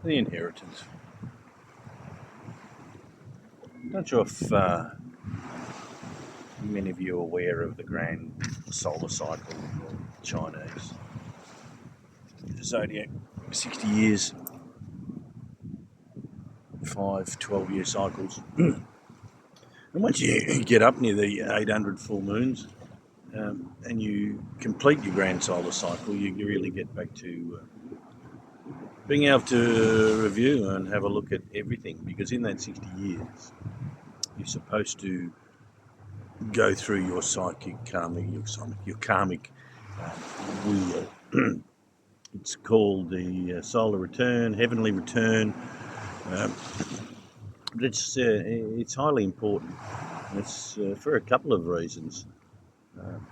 The Inheritance. Not sure if many of you are aware of the grand solar cycle of the Chinese zodiac. 60 years, 5 12-year cycles. And once you get up near the 800 full moons and you complete your grand solar cycle, you really get back to being able to review and have a look at everything, because in that 60 years, you're supposed to go through your your karmic wheel. It's called the solar return, heavenly return. Um, but it's highly important. It's for a couple of reasons. Um,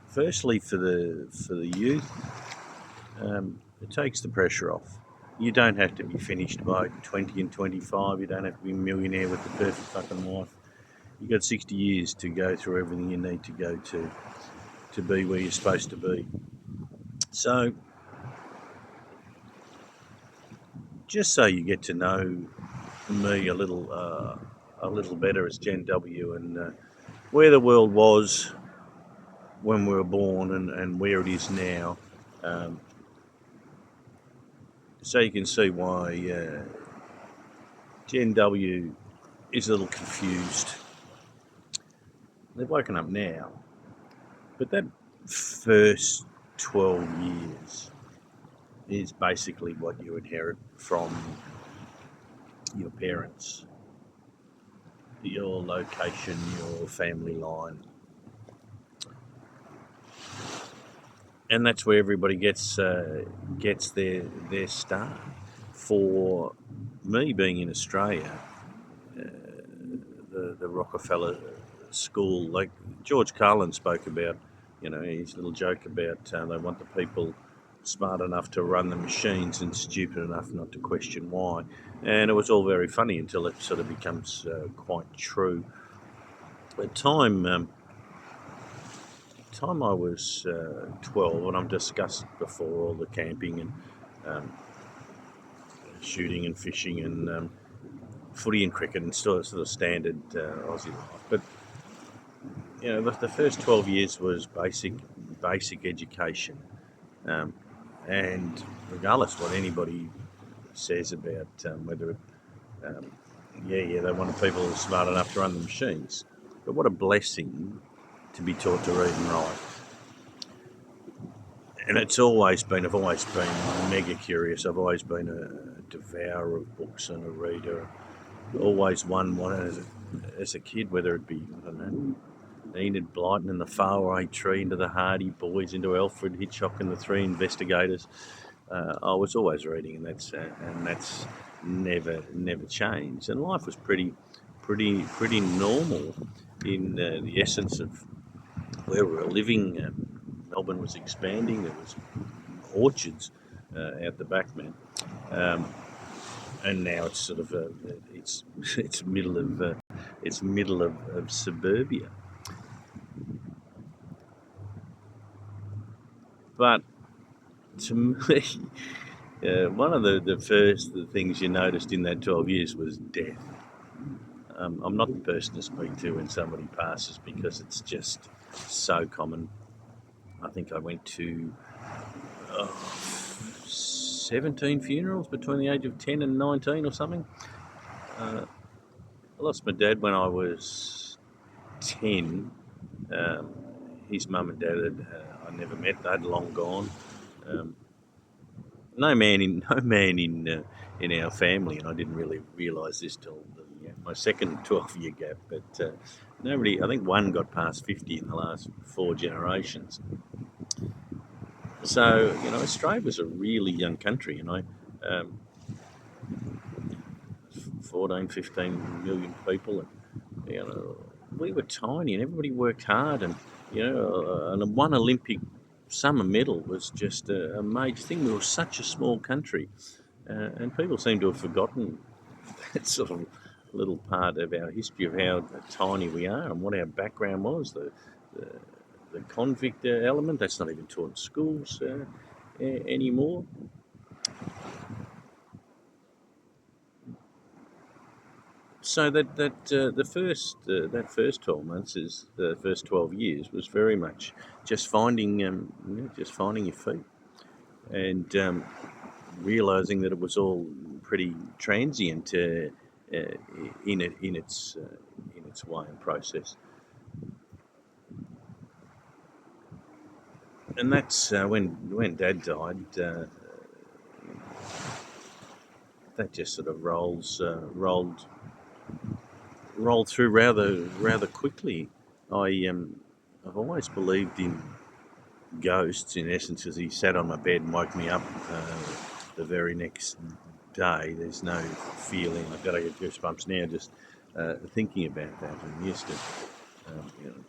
Firstly, for the youth, it takes the pressure off. You don't have to be finished by 20 and 25. You don't have to be a millionaire with the perfect fucking wife. You've got 60 years to go through everything you need to go to be where you're supposed to be. So, just so you get to know me a little better as Gen W, and where the world was when we were born, and where it is now, um, so you can see why Gen W is a little confused. They've woken up now, but that first 12 years is basically what you inherit from your parents, your location, your family line. And that's where everybody gets their start. For me, being in Australia, the Rockefeller School, like George Carlin spoke about, his little joke about they want the people smart enough to run the machines and stupid enough not to question why. And it was all very funny until it sort of becomes quite true. At time I was 12, and I've discussed before all the camping and um, shooting and fishing and footy and cricket and sort of standard Aussie life. But the first 12 years was basic education, um, and regardless what anybody says about whether um, they wanted people smart enough to run the machines, but what a blessing to be taught to read and write. And I've always been mega curious. I've always been a devourer of books and a reader. Always one as a kid, whether it be, I don't know, Enid Blyton and the Faraway Tree, into the Hardy Boys, into Alfred Hitchcock and the Three Investigators. I was always reading, and that's never changed. And life was pretty normal in the essence of where we were living. Melbourne was expanding. There was orchards out the back, man. Um, and now it's sort of it's middle of suburbia. But to me, one of the first things you noticed in that 12 years was death. I'm not the person to speak to when somebody passes, because it's just so common. I think I went to 17 funerals between the age of 10 and 19 or something. I lost my dad when I was 10. Um, his mum and dad I never met. They'd long gone. Um, no man in our family, and I didn't really realise this till my second 12-year gap. But nobody. I think one got past 50 in the last 4 generations. So Australia was a really young country, 14, 15 million people, and we were tiny, and everybody worked hard, and and one Olympic summer medal was just a major thing. We were such a small country, and people seem to have forgotten that sort of little part of our history of how tiny we are and what our background was. The, the convict element, that's not even taught in schools anymore. So that first 12 months is the first 12 years was very much just finding just finding your feet and realizing that it was all pretty transient in its way and process. And that's when Dad died. That just sort of rolled through rather quickly. I've always believed in ghosts. In essence, as he sat on my bed and woke me up the very next day. There's no feeling. I've got to get goosebumps now just thinking about that. And used to, you know,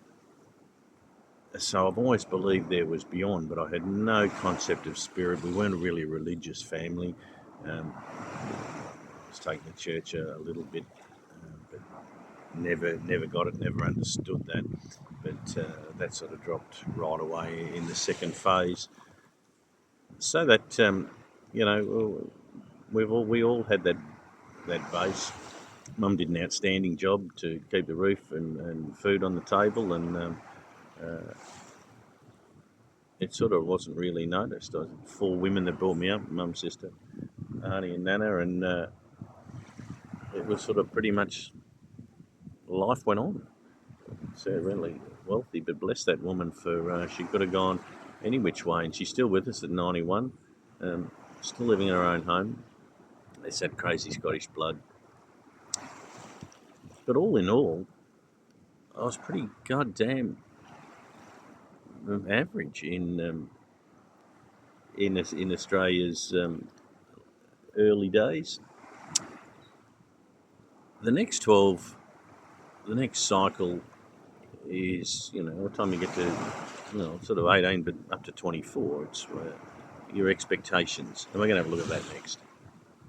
so I've always believed there was beyond, but I had no concept of spirit. We weren't really a religious family. I was taken to church a little bit, but never got it, never understood that. But that sort of dropped right away in the second phase. So that you know, we all had that base. Mum did an outstanding job to keep the roof and food on the table, and it sort of wasn't really noticed. I had 4 women that brought me up: Mum, sister, Auntie, and Nana, and it was sort of pretty much life went on. So really wealthy, but bless that woman for she could have gone any which way, and she's still with us at 91, still living in her own home. It's that crazy Scottish blood. But all in all, I was pretty goddamn average in Australia's early days. The next 12, the next cycle is, what time you get to, sort of 18, but up to 24. It's your expectations. And we're going to have a look at that next.